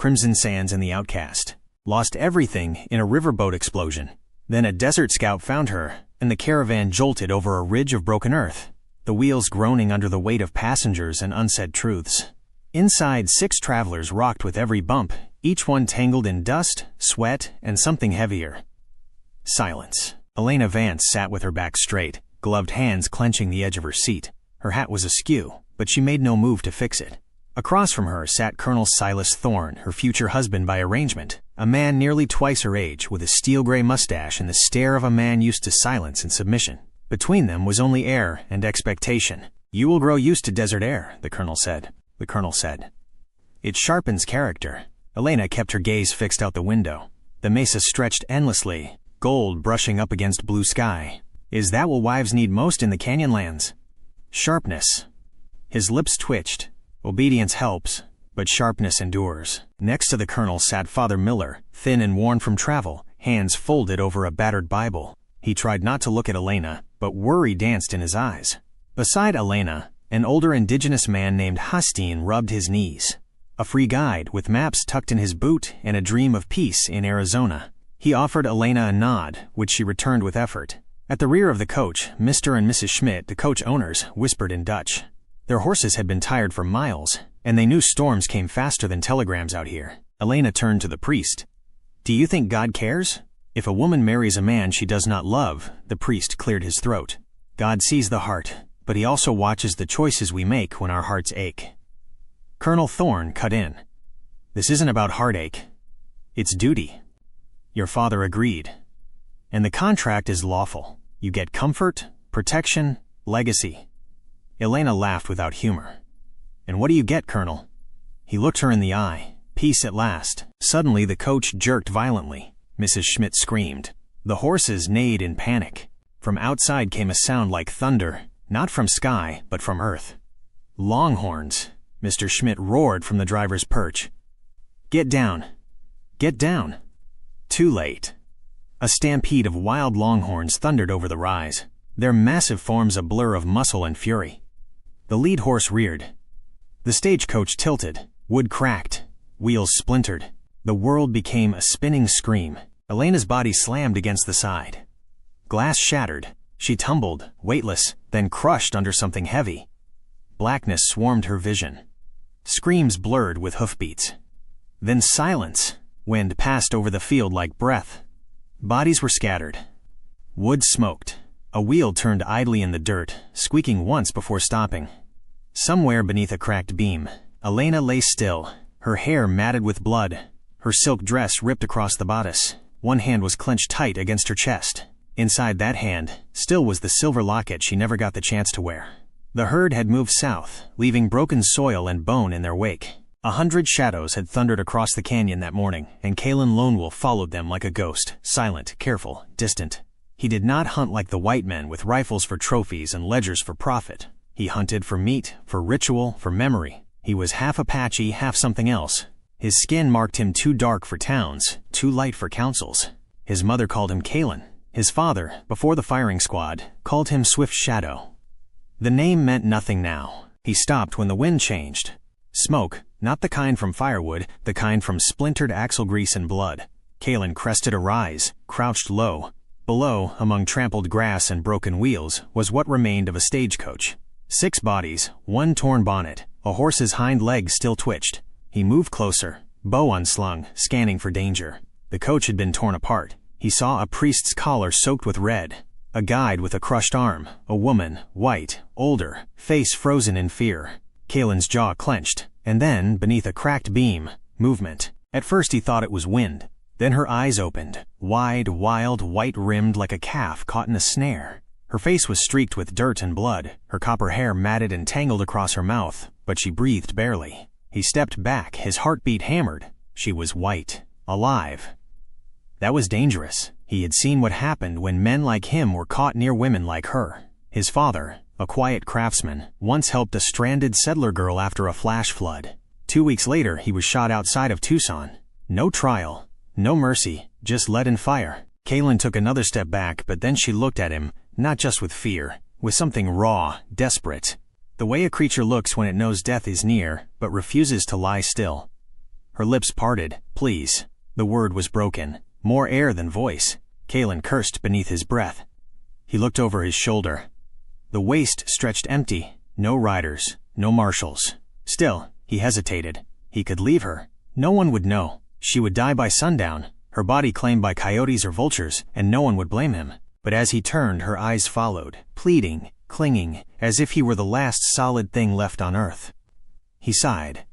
Crimson Sands and the Outcast. Lost everything in a riverboat explosion. Then a desert scout found her, and the caravan jolted over a ridge of broken earth, the wheels groaning under the weight of passengers and unsaid truths. Inside, 6 travelers rocked with every bump, each one tangled in dust, sweat, and something heavier. Silence. Elena Vance sat with her back straight, gloved hands clenching the edge of her seat. Her hat was askew, but she made no move to fix it. Across from her sat Colonel Silas Thorne, her future husband by arrangement, a man nearly twice her age, with a steel-gray mustache and the stare of a man used to silence and submission. Between them was only air and expectation. "You will grow used to desert air," the Colonel said. "It sharpens character." Elena kept her gaze fixed out the window. The mesa stretched endlessly, gold brushing up against blue sky. "Is that what wives need most in the canyonlands? Sharpness." His lips twitched. Obedience helps, but sharpness endures. Next to the Colonel sat Father Miller, thin and worn from travel, hands folded over a battered Bible. He tried not to look at Elena, but worry danced in his eyes. Beside Elena, an older indigenous man named Hastine rubbed his knees. A free guide with maps tucked in his boot and a dream of peace in Arizona. He offered Elena a nod, which she returned with effort. At the rear of the coach, Mr. and Mrs. Schmidt, the coach owners, whispered in Dutch. Their horses had been tired for miles, and they knew storms came faster than telegrams out here. Elena turned to the priest. "Do you think God cares? If a woman marries a man she does not love," the priest cleared his throat. "God sees the heart, but he also watches the choices we make when our hearts ache." Colonel Thorne cut in. "This isn't about heartache. It's duty." Your father agreed. "And the contract is lawful. You get comfort, protection, legacy." Elena laughed without humor. "And what do you get, Colonel?" He looked her in the eye. Peace at last. Suddenly the coach jerked violently. Mrs. Schmidt screamed. The horses neighed in panic. From outside came a sound like thunder, not from sky, but from earth. "Longhorns!" Mr. Schmidt roared from the driver's perch. "Get down! Get down!" Too late. A stampede of wild longhorns thundered over the rise, their massive forms a blur of muscle and fury. The lead horse reared. The stagecoach tilted, wood cracked, wheels splintered. The world became a spinning scream. Elena's body slammed against the side. Glass shattered. She tumbled, weightless, then crushed under something heavy. Blackness swarmed her vision. Screams blurred with hoofbeats. Then silence. Wind passed over the field like breath. Bodies were scattered. Wood smoked. A wheel turned idly in the dirt, squeaking once before stopping. Somewhere beneath a cracked beam, Elena lay still, her hair matted with blood, her silk dress ripped across the bodice. One hand was clenched tight against her chest. Inside that hand, still was the silver locket she never got the chance to wear. The herd had moved south, leaving broken soil and bone in their wake. 100 shadows had thundered across the canyon that morning, and Kaelen Lone-Wolf followed them like a ghost, silent, careful, distant. He did not hunt like the white men with rifles for trophies and ledgers for profit. He hunted for meat, for ritual, for memory. He was half Apache, half something else. His skin marked him too dark for towns, too light for councils. His mother called him Kaelen. His father, before the firing squad, called him Swift Shadow. The name meant nothing now. He stopped when the wind changed. Smoke, not the kind from firewood, the kind from splintered axle grease and blood. Kaelen crested a rise, crouched low. Below, among trampled grass and broken wheels, was what remained of a stagecoach. 6 bodies, 1 torn bonnet, a horse's hind legs still twitched. He moved closer, bow unslung, scanning for danger. The coach had been torn apart. He saw a priest's collar soaked with red, a guide with a crushed arm, a woman, white, older, face frozen in fear. Kaelen's jaw clenched, and then, beneath a cracked beam, movement. At first he thought it was wind. Then her eyes opened, wide, wild, white-rimmed like a calf caught in a snare. Her face was streaked with dirt and blood, her copper hair matted and tangled across her mouth, but she breathed barely. He stepped back, his heartbeat hammered. She was white, alive. That was dangerous. He had seen what happened when men like him were caught near women like her. His father, a quiet craftsman, once helped a stranded settler girl after a flash flood. 2 weeks later, he was shot outside of Tucson. No trial, no mercy, just lead and fire. Kaelen took another step back, but then she looked at him, not just with fear, with something raw, desperate. The way a creature looks when it knows death is near, but refuses to lie still. Her lips parted. Please. The word was broken. More air than voice. Kaelen cursed beneath his breath. He looked over his shoulder. The waist stretched empty. No riders. No marshals. Still, he hesitated. He could leave her. No one would know. She would die by sundown, her body claimed by coyotes or vultures, and no one would blame him. But as he turned, her eyes followed, pleading, clinging, as if he were the last solid thing left on earth. He sighed.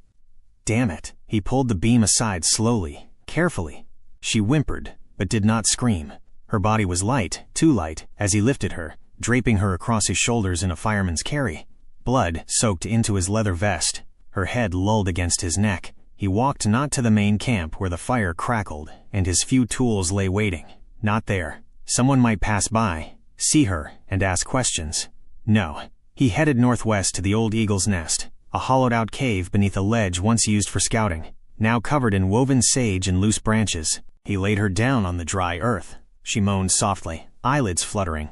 Damn it. He pulled the beam aside slowly, carefully. She whimpered, but did not scream. Her body was light, too light, as he lifted her, draping her across his shoulders in a fireman's carry. Blood soaked into his leather vest. Her head lulled against his neck. He walked not to the main camp where the fire crackled, and his few tools lay waiting. Not there. Someone might pass by, see her, and ask questions. No. He headed northwest to the old eagle's nest, a hollowed-out cave beneath a ledge once used for scouting, now covered in woven sage and loose branches. He laid her down on the dry earth. She moaned softly, eyelids fluttering.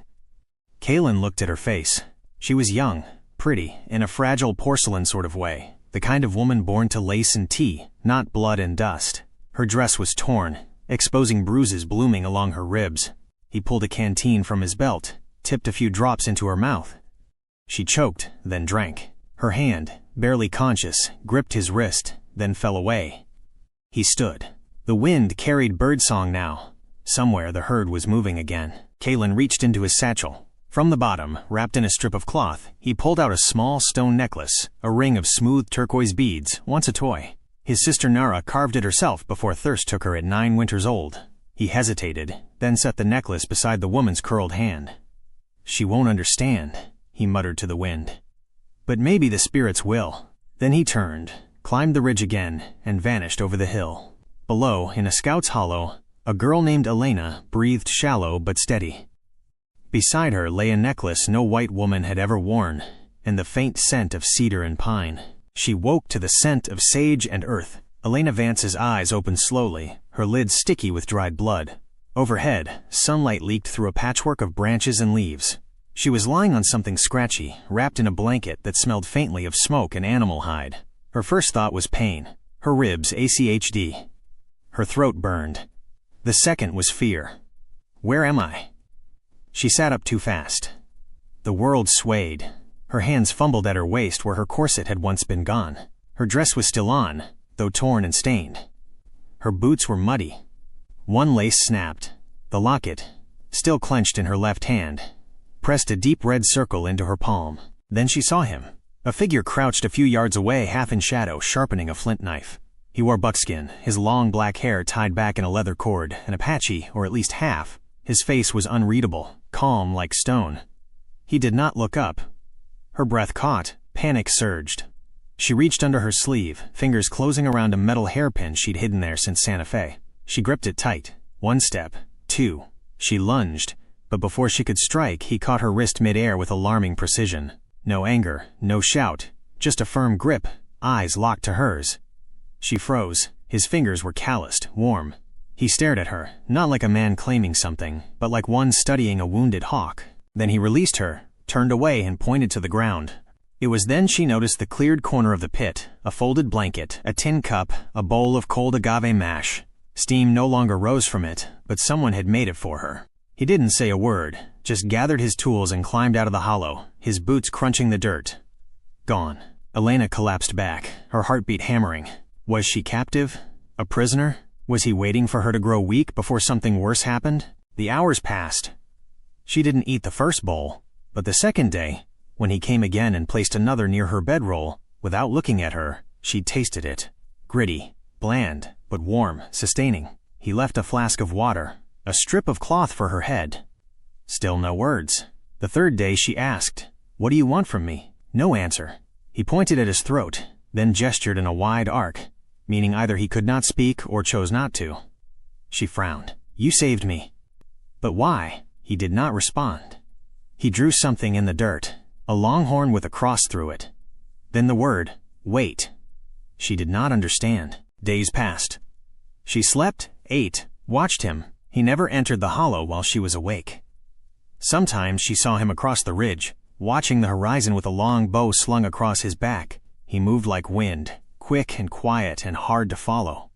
Kaelen looked at her face. She was young, pretty, in a fragile porcelain sort of way, the kind of woman born to lace and tea, not blood and dust. Her dress was torn, exposing bruises blooming along her ribs. He pulled a canteen from his belt, tipped a few drops into her mouth. She choked, then drank. Her hand, barely conscious, gripped his wrist, then fell away. He stood. The wind carried birdsong now. Somewhere the herd was moving again. Kaelen reached into his satchel. From the bottom, wrapped in a strip of cloth, he pulled out a small stone necklace, a ring of smooth turquoise beads, once a toy. His sister Nara carved it herself before thirst took her at 9 winters old. He hesitated, then set the necklace beside the woman's curled hand. She won't understand, he muttered to the wind. But maybe the spirits will. Then he turned, climbed the ridge again, and vanished over the hill. Below, in a scout's hollow, a girl named Elena breathed shallow but steady. Beside her lay a necklace no white woman had ever worn, and the faint scent of cedar and pine. She woke to the scent of sage and earth. Elena Vance's eyes opened slowly, her lids sticky with dried blood. Overhead, sunlight leaked through a patchwork of branches and leaves. She was lying on something scratchy, wrapped in a blanket that smelled faintly of smoke and animal hide. Her first thought was pain. Her ribs ACHD. Her throat burned. The second was fear. Where am I? She sat up too fast. The world swayed. Her hands fumbled at her waist where her corset had once been gone. Her dress was still on, though torn and stained. Her boots were muddy. One lace snapped. The locket, still clenched in her left hand, pressed a deep red circle into her palm. Then she saw him. A figure crouched a few yards away, half in shadow, sharpening a flint knife. He wore buckskin, his long black hair tied back in a leather cord, and a patchy, or at least half. His face was unreadable, calm like stone. He did not look up. Her breath caught. Panic surged. She reached under her sleeve, fingers closing around a metal hairpin she'd hidden there since Santa Fe. She gripped it tight. 1 step. 2. She lunged, but before she could strike, he caught her wrist mid-air with alarming precision. No anger, no shout, just a firm grip, eyes locked to hers. She froze. His fingers were calloused, warm. He stared at her, not like a man claiming something, but like one studying a wounded hawk. Then he released her, turned away and pointed to the ground. It was then she noticed the cleared corner of the pit, a folded blanket, a tin cup, a bowl of cold agave mash. Steam no longer rose from it, but someone had made it for her. He didn't say a word, just gathered his tools and climbed out of the hollow, his boots crunching the dirt. Gone. Elena collapsed back, her heartbeat hammering. Was she captive? A prisoner? Was he waiting for her to grow weak before something worse happened? The hours passed. She didn't eat the first bowl, but the second day, when he came again and placed another near her bedroll, without looking at her, she tasted it. Gritty, bland, but warm, sustaining. He left a flask of water, a strip of cloth for her head. Still no words. The third day she asked, "What do you want from me?" No answer. He pointed at his throat, then gestured in a wide arc, meaning either he could not speak or chose not to. She frowned. "You saved me." "But why?" He did not respond. He drew something in the dirt, a longhorn with a cross through it. Then the word, wait. She did not understand. Days passed. She slept, ate, watched him. He never entered the hollow while she was awake. Sometimes she saw him across the ridge, watching the horizon with a long bow slung across his back. He moved like wind, quick and quiet and hard to follow.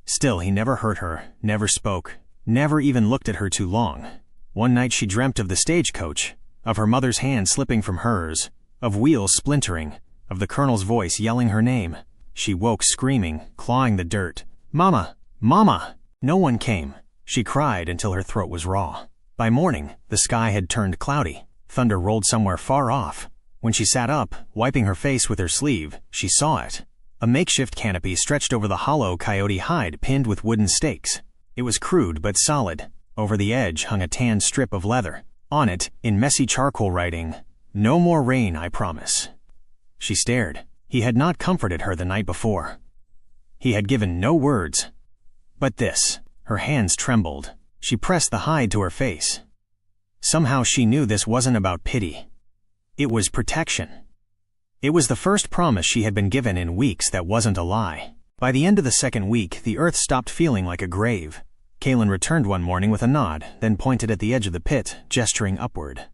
Still, he never hurt her, never spoke, never even looked at her too long. One night she dreamt of the stagecoach, of her mother's hand slipping from hers, of wheels splintering, of the colonel's voice yelling her name. She woke screaming, clawing the dirt. "Mama! Mama!" No one came. She cried until her throat was raw. By morning, the sky had turned cloudy. Thunder rolled somewhere far off. When she sat up, wiping her face with her sleeve, she saw it. A makeshift canopy stretched over the hollow coyote hide pinned with wooden stakes. It was crude but solid. Over the edge hung a tan strip of leather. On it, in messy charcoal writing, "No more rain, I promise." She stared. He had not comforted her the night before. He had given no words. But this. Her hands trembled. She pressed the hide to her face. Somehow she knew this wasn't about pity. It was protection. It was the first promise she had been given in weeks that wasn't a lie. By the end of the second week, the earth stopped feeling like a grave. Kaelen returned one morning with a nod, then pointed at the edge of the pit, gesturing upward.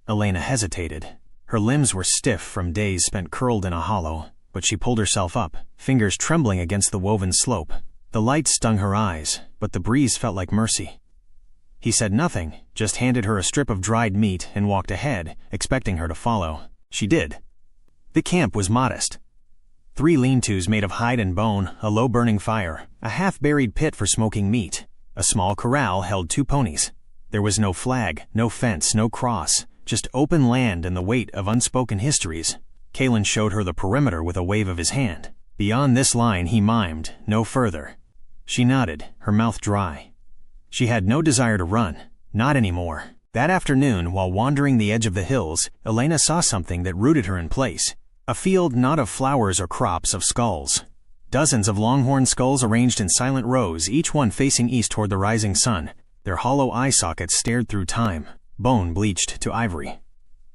Elena hesitated. Her limbs were stiff from days spent curled in a hollow, but she pulled herself up, fingers trembling against the woven slope. The light stung her eyes, but the breeze felt like mercy. He said nothing, just handed her a strip of dried meat and walked ahead, expecting her to follow. She did. The camp was modest. 3 lean-tos made of hide and bone, a low-burning fire, a half-buried pit for smoking meat. A small corral held 2 ponies. There was no flag, no fence, no cross, just open land and the weight of unspoken histories. Kaelen showed her the perimeter with a wave of his hand. Beyond this line, he mimed, no further. She nodded, her mouth dry. She had no desire to run, not anymore. That afternoon, while wandering the edge of the hills, Elena saw something that rooted her in place. A field not of flowers or crops, of skulls. Dozens of longhorn skulls arranged in silent rows, each one facing east toward the rising sun. Their hollow eye sockets stared through time, bone bleached to ivory.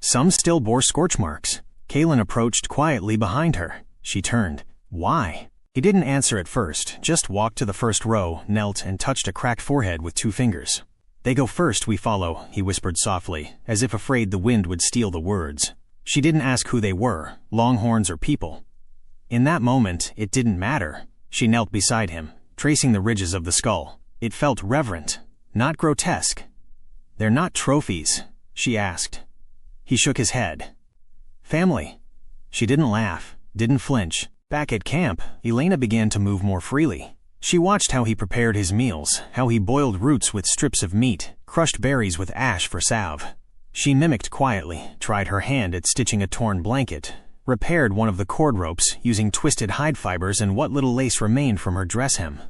Some still bore scorch marks. Kaelen approached quietly behind her. She turned. Why? He didn't answer at first, just walked to the first row, knelt, and touched a cracked forehead with 2 fingers. "They go first, we follow," he whispered softly, as if afraid the wind would steal the words. She didn't ask who they were, longhorns or people. In that moment, it didn't matter. She knelt beside him, tracing the ridges of the skull. It felt reverent, not grotesque. "They're not trophies?" she asked. He shook his head. "Family." She didn't laugh, didn't flinch. Back at camp, Elena began to move more freely. She watched how he prepared his meals, how he boiled roots with strips of meat, crushed berries with ash for salve. She mimicked quietly, tried her hand at stitching a torn blanket, repaired one of the cord ropes using twisted hide fibers and what little lace remained from her dress hem.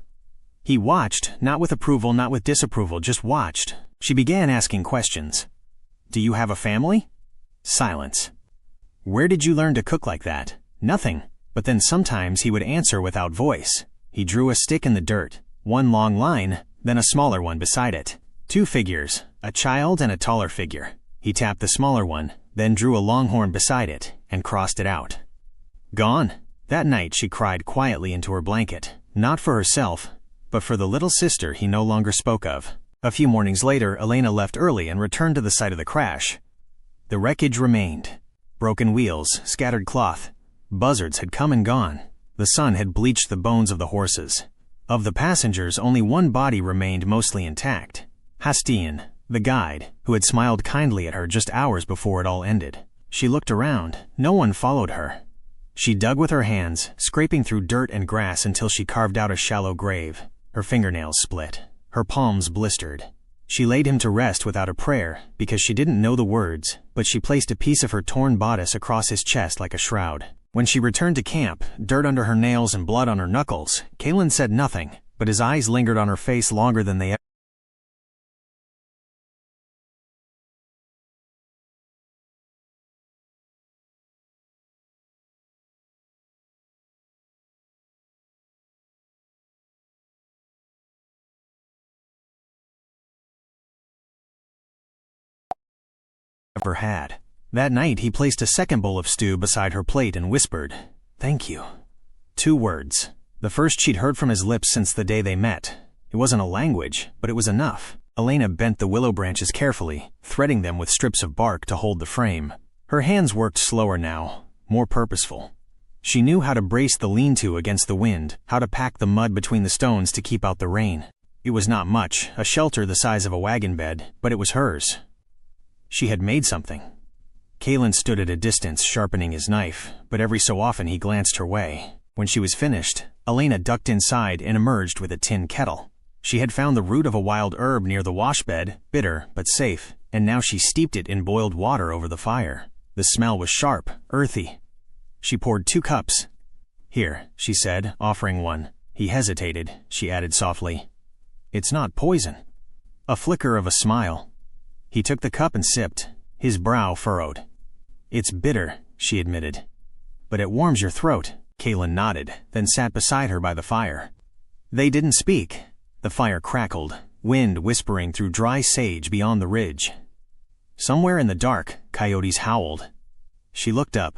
He watched, not with approval, not with disapproval, just watched. She began asking questions. "Do you have a family?" Silence. "Where did you learn to cook like that?" Nothing. But then sometimes he would answer without voice. He drew a stick in the dirt, one long line, then a smaller one beside it. 2 figures, a child and a taller figure. He tapped the smaller one, then drew a longhorn beside it, and crossed it out. Gone. That night she cried quietly into her blanket, not for herself, but for the little sister he no longer spoke of. A few mornings later, Elena left early and returned to the site of the crash. The wreckage remained. Broken wheels, scattered cloth. Buzzards had come and gone. The sun had bleached the bones of the horses. Of the passengers, only one body remained mostly intact. Hastian, the guide, who had smiled kindly at her just hours before it all ended. She looked around. No one followed her. She dug with her hands, scraping through dirt and grass until she carved out a shallow grave. Her fingernails split. Her palms blistered. She laid him to rest without a prayer, because she didn't know the words, but she placed a piece of her torn bodice across his chest like a shroud. When she returned to camp, dirt under her nails and blood on her knuckles, Kaelen said nothing, but his eyes lingered on her face longer than they ever had. That night he placed a second bowl of stew beside her plate and whispered, "Thank you." 2 words. The first she'd heard from his lips since the day they met. It wasn't a language, but it was enough. Elena bent the willow branches carefully, threading them with strips of bark to hold the frame. Her hands worked slower now, more purposeful. She knew how to brace the lean-to against the wind, how to pack the mud between the stones to keep out the rain. It was not much, a shelter the size of a wagon bed, but it was hers. She had made something. Kaelen stood at a distance, sharpening his knife, but every so often he glanced her way. When she was finished, Elena ducked inside and emerged with a tin kettle. She had found the root of a wild herb near the washbed, bitter but safe, and now she steeped it in boiled water over the fire. The smell was sharp, earthy. She poured 2 cups. "Here," she said, offering one. He hesitated. She added softly, "It's not poison." A flicker of a smile. He took the cup and sipped, his brow furrowed. "It's bitter," she admitted. "But it warms your throat." Kaelen nodded, then sat beside her by the fire. They didn't speak. The fire crackled, wind whispering through dry sage beyond the ridge. Somewhere in the dark, coyotes howled. She looked up.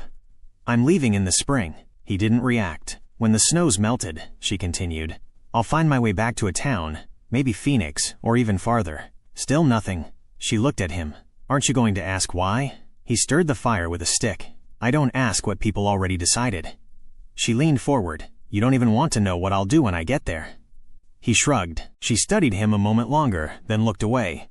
"I'm leaving in the spring." He didn't react. "When the snows melted," she continued, "I'll find my way back to a town, maybe Phoenix, or even farther." Still nothing. She looked at him. "Aren't you going to ask why?" He stirred the fire with a stick. "I don't ask what people already decided." She leaned forward. "You don't even want to know what I'll do when I get there." He shrugged. She studied him a moment longer, then looked away.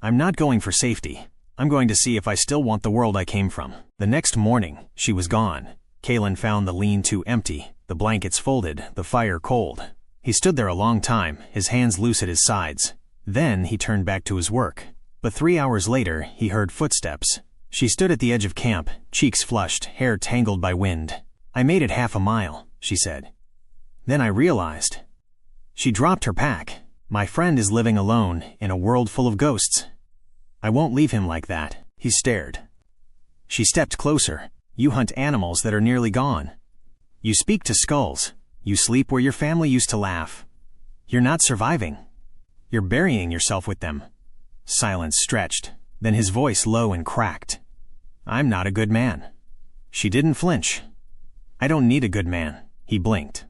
"I'm not going for safety. I'm going to see if I still want the world I came from." The next morning, she was gone. Kaelen found the lean-to empty, the blankets folded, the fire cold. He stood there a long time, his hands loose at his sides. Then he turned back to his work. But 3 hours later, he heard footsteps. She stood at the edge of camp, cheeks flushed, hair tangled by wind. "I made it half a mile," she said. "Then I realized." She dropped her pack. "My friend is living alone, in a world full of ghosts. I won't leave him like that." He stared. She stepped closer. "You hunt animals that are nearly gone. You speak to skulls. You sleep where your family used to laugh. You're not surviving. You're burying yourself with them." Silence stretched. Then his voice low and cracked. "I'm not a good man." She didn't flinch. "I don't need a good man." He blinked.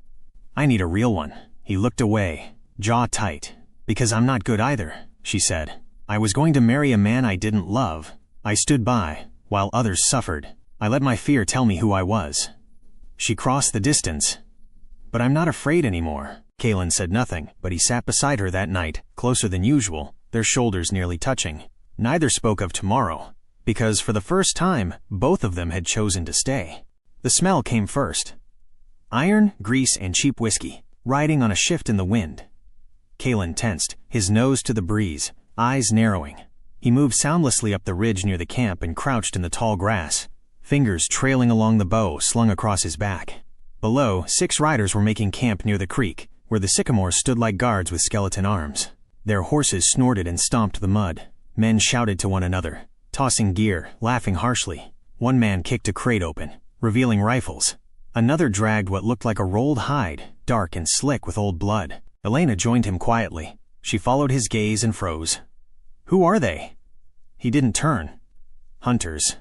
"I need a real one." He looked away, jaw tight. "Because I'm not good either," she said. "I was going to marry a man I didn't love. I stood by, while others suffered. I let my fear tell me who I was." She crossed the distance. "But I'm not afraid anymore." Kaelen said nothing, but he sat beside her that night, closer than usual, their shoulders nearly touching. Neither spoke of tomorrow, because for the first time, both of them had chosen to stay. The smell came first. Iron, grease, and cheap whiskey, riding on a shift in the wind. Kaelen tensed, his nose to the breeze, eyes narrowing. He moved soundlessly up the ridge near the camp and crouched in the tall grass, fingers trailing along the bow slung across his back. Below, 6 riders were making camp near the creek, where the sycamores stood like guards with skeleton arms. Their horses snorted and stomped the mud. Men shouted to one another, tossing gear, laughing harshly. One man kicked a crate open, revealing rifles. Another dragged what looked like a rolled hide, dark and slick with old blood. Elena joined him quietly. She followed his gaze and froze. "Who are they?" He didn't turn. "Hunters."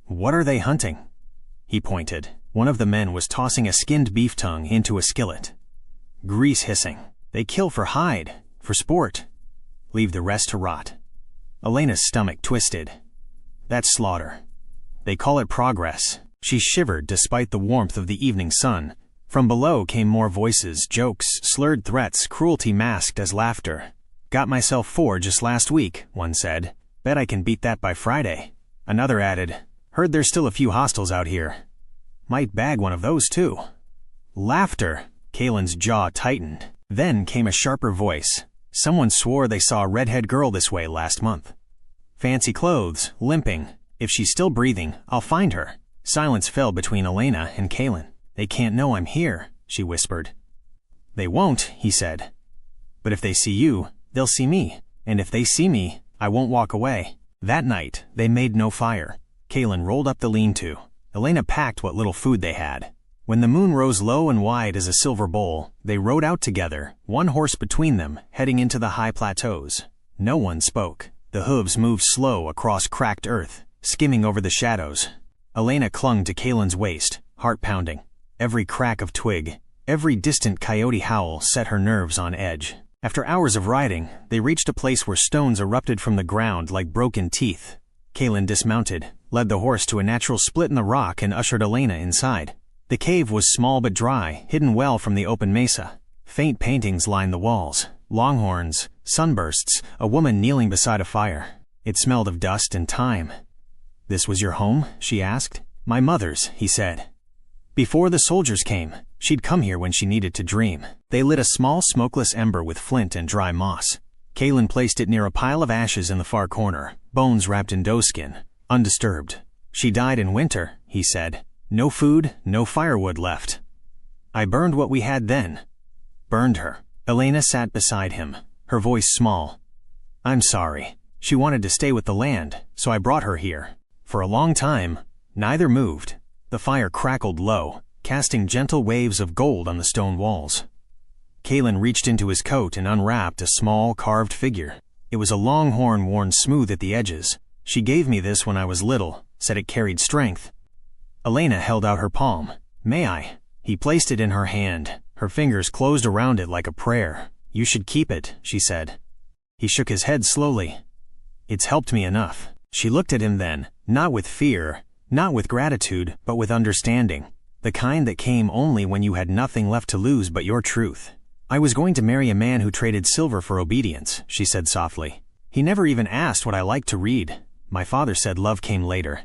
"What are they hunting?" He pointed. One of the men was tossing a skinned beef tongue into a skillet. Grease hissing. "They kill for hide, for sport. Leave the rest to rot." Elena's stomach twisted. "That's slaughter. They call it progress." She shivered despite the warmth of the evening sun. From below came more voices, jokes, slurred threats, cruelty masked as laughter. "Got myself 4 just last week," one said. "Bet I can beat that by Friday." Another added, "Heard there's still a few hostiles out here. Might bag one of those too." Laughter. Kaelen's jaw tightened. Then came a sharper voice. Someone swore they saw a redhead girl this way last month. Fancy clothes, limping. If she's still breathing, I'll find her. Silence fell between Elena and Kaelen. "They can't know I'm here," she whispered. "They won't," he said. "But if they see you, they'll see me. And if they see me, I won't walk away." That night, they made no fire. Kaelen rolled up the lean-to. Elena packed what little food they had. When the moon rose low and wide as a silver bowl, they rode out together, one horse between them, heading into the high plateaus. No one spoke. The hooves moved slow across cracked earth, skimming over the shadows. Elena clung to Kaelen's waist, heart pounding. Every crack of twig, every distant coyote howl set her nerves on edge. After hours of riding, they reached a place where stones erupted from the ground like broken teeth. Kaelen dismounted, led the horse to a natural split in the rock and ushered Elena inside. The cave was small but dry, hidden well from the open mesa. Faint paintings lined the walls. Longhorns, sunbursts, a woman kneeling beside a fire. It smelled of dust and time. "This was your home?" she asked. "My mother's," he said. "Before the soldiers came, she'd come here when she needed to dream." They lit a small smokeless ember with flint and dry moss. Kaelen placed it near a pile of ashes in the far corner, bones wrapped in doeskin, undisturbed. "She died in winter," he said. "No food, no firewood left. I burned what we had then." Burned her. Elena sat beside him, her voice small. "I'm sorry. She wanted to stay with the land, so I brought her here." For a long time, neither moved. The fire crackled low, casting gentle waves of gold on the stone walls. Kaelen reached into his coat and unwrapped a small, carved figure. It was a longhorn worn smooth at the edges. "She gave me this when I was little, said it carried strength." Elena held out her palm. "May I?" He placed it in her hand. Her fingers closed around it like a prayer. "You should keep it," she said. He shook his head slowly. "It's helped me enough." She looked at him then, not with fear, not with gratitude, but with understanding. The kind that came only when you had nothing left to lose but your truth. "I was going to marry a man who traded silver for obedience," she said softly. "He never even asked what I liked to read. My father said love came later."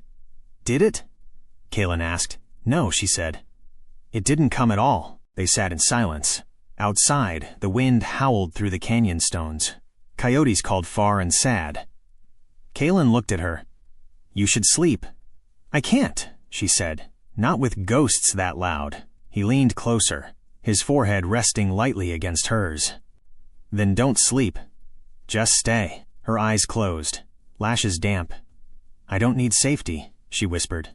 "Did it?" Kaelen asked. "No," she said. "It didn't come at all." They sat in silence. Outside, the wind howled through the canyon stones. Coyotes called far and sad. Kaelen looked at her. "You should sleep." "I can't," she said. "Not with ghosts that loud." He leaned closer, his forehead resting lightly against hers. "Then don't sleep. Just stay." Her eyes closed, lashes damp. "I don't need safety," she whispered.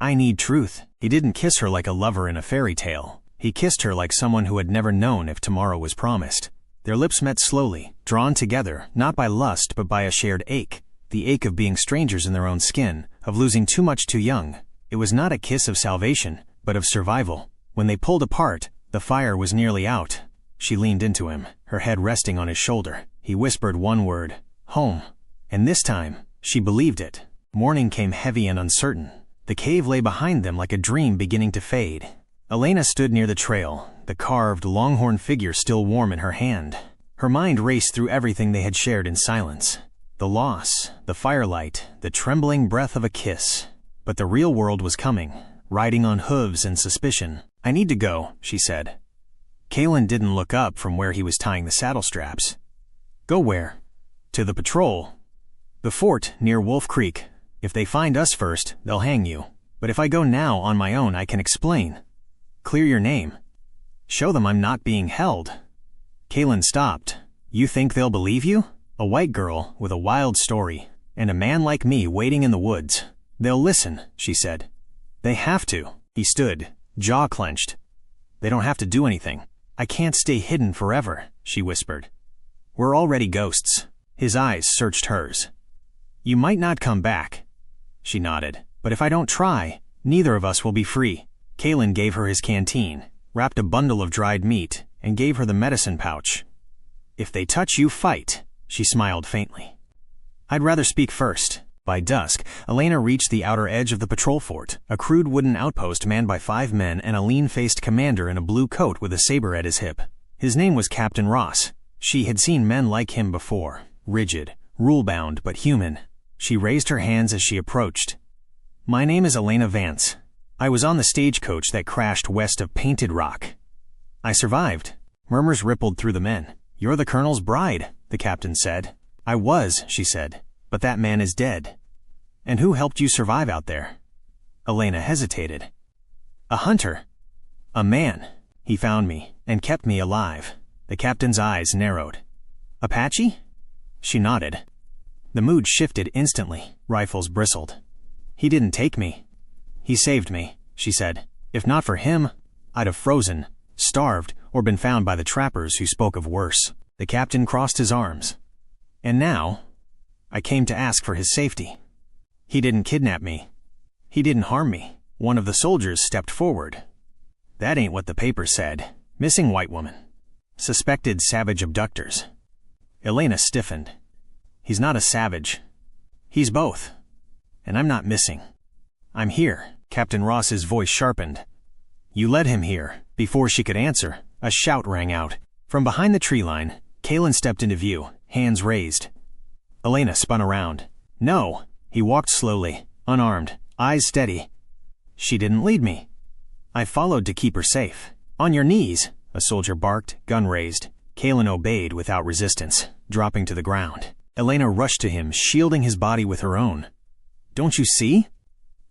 "I need truth." He didn't kiss her like a lover in a fairy tale. He kissed her like someone who had never known if tomorrow was promised. Their lips met slowly, drawn together, not by lust but by a shared ache. The ache of being strangers in their own skin, of losing too much too young. It was not a kiss of salvation, but of survival. When they pulled apart, the fire was nearly out. She leaned into him, her head resting on his shoulder. He whispered one word, "Home." And this time, she believed it. Morning came heavy and uncertain. The cave lay behind them like a dream beginning to fade. Elena stood near the trail, the carved, longhorn figure still warm in her hand. Her mind raced through everything they had shared in silence. The loss, the firelight, the trembling breath of a kiss. But the real world was coming, riding on hooves and suspicion. "I need to go," she said. Kaelen didn't look up from where he was tying the saddle straps. "Go where?" "To the patrol. The fort near Wolf Creek. If they find us first, they'll hang you. But if I go now on my own, I can explain. Clear your name. Show them I'm not being held." Kaelen stopped. "You think they'll believe you? A white girl with a wild story, and a man like me waiting in the woods. They'll listen," she said. "They have to." He stood, jaw clenched. "They don't have to do anything. I can't stay hidden forever," she whispered. "We're already ghosts." His eyes searched hers. "You might not come back." She nodded. "But if I don't try, neither of us will be free." Kaelen gave her his canteen, wrapped a bundle of dried meat, and gave her the medicine pouch. "If they touch you, fight," she smiled faintly. "I'd rather speak first." By dusk, Elena reached the outer edge of the patrol fort, a crude wooden outpost manned by 5 men and a lean-faced commander in a blue coat with a saber at his hip. His name was Captain Ross. She had seen men like him before, rigid, rule-bound but human. She raised her hands as she approached. "My name is Elena Vance. I was on the stagecoach that crashed west of Painted Rock. I survived." Murmurs rippled through the men. "You're the colonel's bride," the captain said. "I was," she said, "but that man is dead." "And who helped you survive out there?" Elena hesitated. "A hunter. A man. He found me and kept me alive." The captain's eyes narrowed. "Apache?" She nodded. The mood shifted instantly. Rifles bristled. "He didn't take me. He saved me," she said. "If not for him, I'd have frozen, starved, or been found by the trappers who spoke of worse." The captain crossed his arms. "And now, I came to ask for his safety. He didn't kidnap me. He didn't harm me." One of the soldiers stepped forward. "That ain't what the paper said. Missing white woman. Suspected savage abductors." Elena stiffened. "He's not a savage. He's both. And I'm not missing. I'm here." Captain Ross's voice sharpened. You led him here." Before she could answer, a shout rang out. From behind the tree line, Kaelen stepped into view, hands raised. Elena spun around. "No." He walked slowly, unarmed, eyes steady. "She didn't lead me. I followed to keep her safe." "On your knees," a soldier barked, gun raised. Kaelen obeyed without resistance, dropping to the ground. Elena rushed to him, shielding his body with her own. "Don't you see?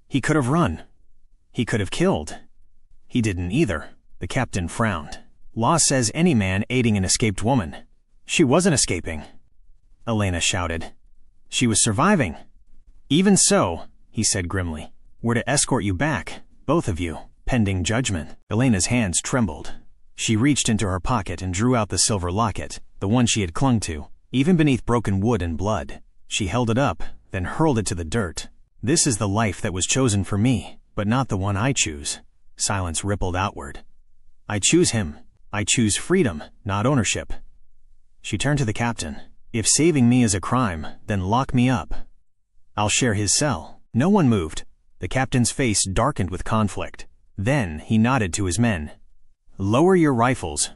He could have run. He could have killed." "He didn't either." The captain frowned. "Law says any man aiding an escaped woman." "She wasn't escaping," Elena shouted. "She was surviving." "Even so," he said grimly, "we're to escort you back, both of you, pending judgment." Elena's hands trembled. She reached into her pocket and drew out the silver locket, the one she had clung to. Even beneath broken wood and blood, she held it up, then hurled it to the dirt. "This is the life that was chosen for me, but not the one I choose." Silence rippled outward. "I choose him. I choose freedom, not ownership." She turned to the captain. "If saving me is a crime, then lock me up. I'll share his cell." No one moved. The captain's face darkened with conflict. Then he nodded to his men. "Lower your rifles."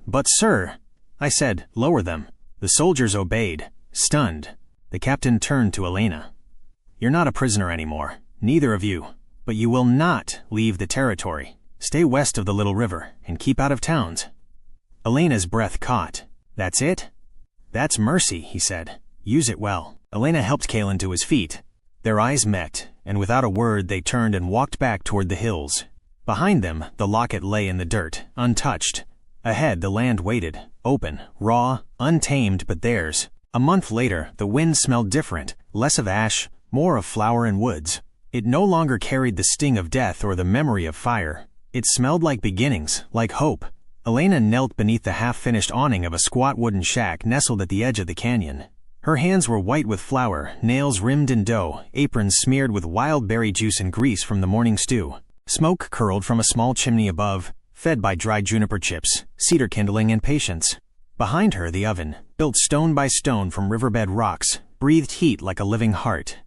"But sir," I said, "lower them." The soldiers obeyed, stunned. The captain turned to Elena. "You're not a prisoner anymore, neither of you, but you will not leave the territory. Stay west of the little river and keep out of towns." Elena's breath caught. "That's it?" "That's mercy," he said. "Use it well." Elena helped Kaelen to his feet. Their eyes met, and without a word they turned and walked back toward the hills. Behind them, the locket lay in the dirt, untouched. Ahead, the land waited, open, raw, untamed, but theirs. A month later, the wind smelled different, less of ash, more of flower and woods. It no longer carried the sting of death or the memory of fire. It smelled like beginnings, like hope. Elena knelt beneath the half-finished awning of a squat wooden shack nestled at the edge of the canyon. Her hands were white with flour, nails rimmed in dough, aprons smeared with wild berry juice and grease from the morning stew. Smoke curled from a small chimney above, fed by dried juniper chips, cedar kindling, and patience. Behind her, the oven, built stone by stone from riverbed rocks, breathed heat like a living heart.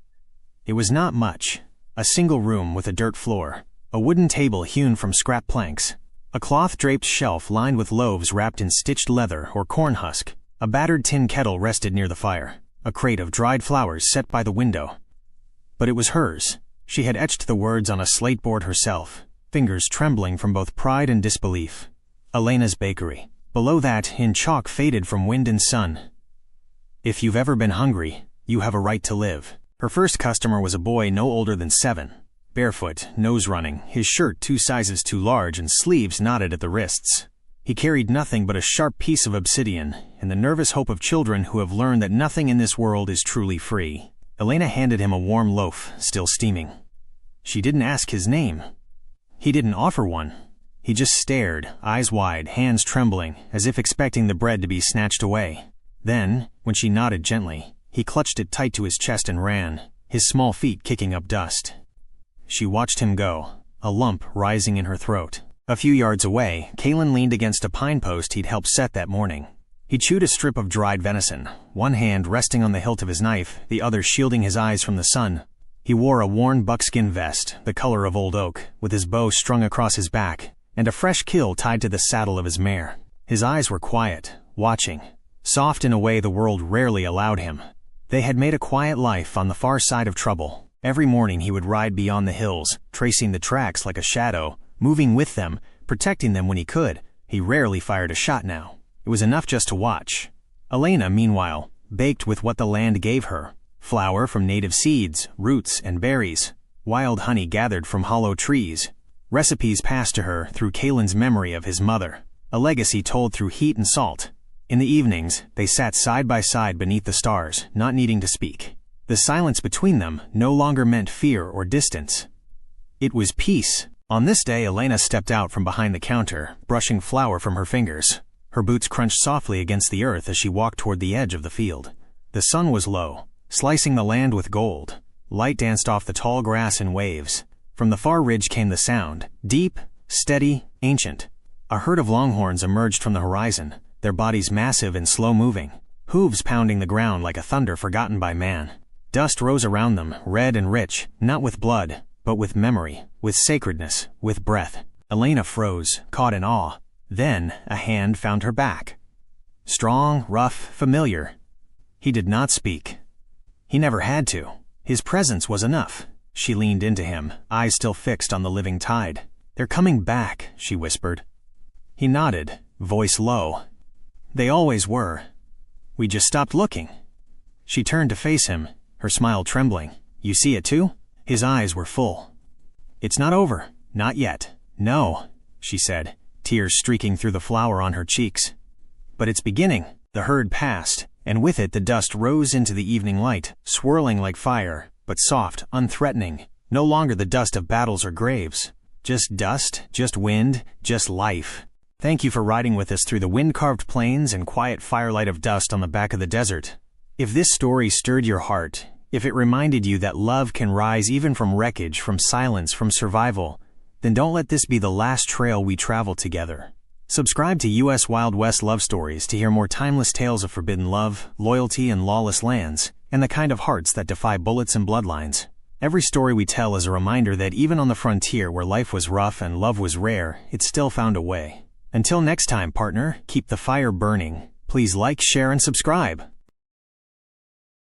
It was not much. A single room with a dirt floor, a wooden table hewn from scrap planks, a cloth-draped shelf lined with loaves wrapped in stitched leather or corn husk. A battered tin kettle rested near the fire, a crate of dried flowers set by the window. But it was hers. She had etched the words on a slate board herself, fingers trembling from both pride and disbelief. Elena's Bakery. Below that, in chalk faded from wind and sun. "If you've ever been hungry, you have a right to live." Her first customer was a boy no older than 7. Barefoot, nose running, his shirt 2 sizes too large and sleeves knotted at the wrists. He carried nothing but a sharp piece of obsidian and the nervous hope of children who have learned that nothing in this world is truly free. Elena handed him a warm loaf, still steaming. She didn't ask his name. He didn't offer one. He just stared, eyes wide, hands trembling, as if expecting the bread to be snatched away. Then, when she nodded gently, he clutched it tight to his chest and ran, his small feet kicking up dust. She watched him go, a lump rising in her throat. A few yards away, Kaelen leaned against a pine post he'd helped set that morning. He chewed a strip of dried venison, one hand resting on the hilt of his knife, the other shielding his eyes from the sun. He wore a worn buckskin vest, the color of old oak, with his bow strung across his back, and a fresh kill tied to the saddle of his mare. His eyes were quiet, watching, soft in a way the world rarely allowed him. They had made a quiet life on the far side of trouble. Every morning he would ride beyond the hills, tracing the tracks like a shadow, moving with them, protecting them when he could. He rarely fired a shot now. It was enough just to watch. Elena, meanwhile, baked with what the land gave her. Flour from native seeds, roots, and berries. Wild honey gathered from hollow trees. Recipes passed to her through Kaelen's memory of his mother. A legacy told through heat and salt. In the evenings, they sat side by side beneath the stars, not needing to speak. The silence between them no longer meant fear or distance. It was peace. On this day, Elena stepped out from behind the counter, brushing flour from her fingers. Her boots crunched softly against the earth as she walked toward the edge of the field. The sun was low, slicing the land with gold. Light danced off the tall grass in waves. From the far ridge came the sound, deep, steady, ancient. A herd of longhorns emerged from the horizon, their bodies massive and slow-moving, hooves pounding the ground like a thunder forgotten by man. Dust rose around them, red and rich, not with blood, but with memory, with sacredness, with breath. Elena froze, caught in awe. Then a hand found her back. Strong, rough, familiar. He did not speak. He never had to. His presence was enough. She leaned into him, eyes still fixed on the living tide. "They're coming back," she whispered. He nodded, voice low. "They always were. We just stopped looking." She turned to face him, her smile trembling. "You see it too?" His eyes were full. "It's not over. Not yet. No," she said, tears streaking through the flour on her cheeks. "But it's beginning." The herd passed, and with it the dust rose into the evening light, swirling like fire, but soft, unthreatening. No longer the dust of battles or graves. Just dust, just wind, just life. Thank you for riding with us through the wind-carved plains and quiet firelight of dust on the back of the desert. If this story stirred your heart, if it reminded you that love can rise even from wreckage, from silence, from survival, then don't let this be the last trail we travel together. Subscribe to U.S. Wild West Love Stories to hear more timeless tales of forbidden love, loyalty, and lawless lands, and the kind of hearts that defy bullets and bloodlines. Every story we tell is a reminder that even on the frontier where life was rough and love was rare, it still found a way. Until next time, partner, keep the fire burning. Please like, share, and subscribe.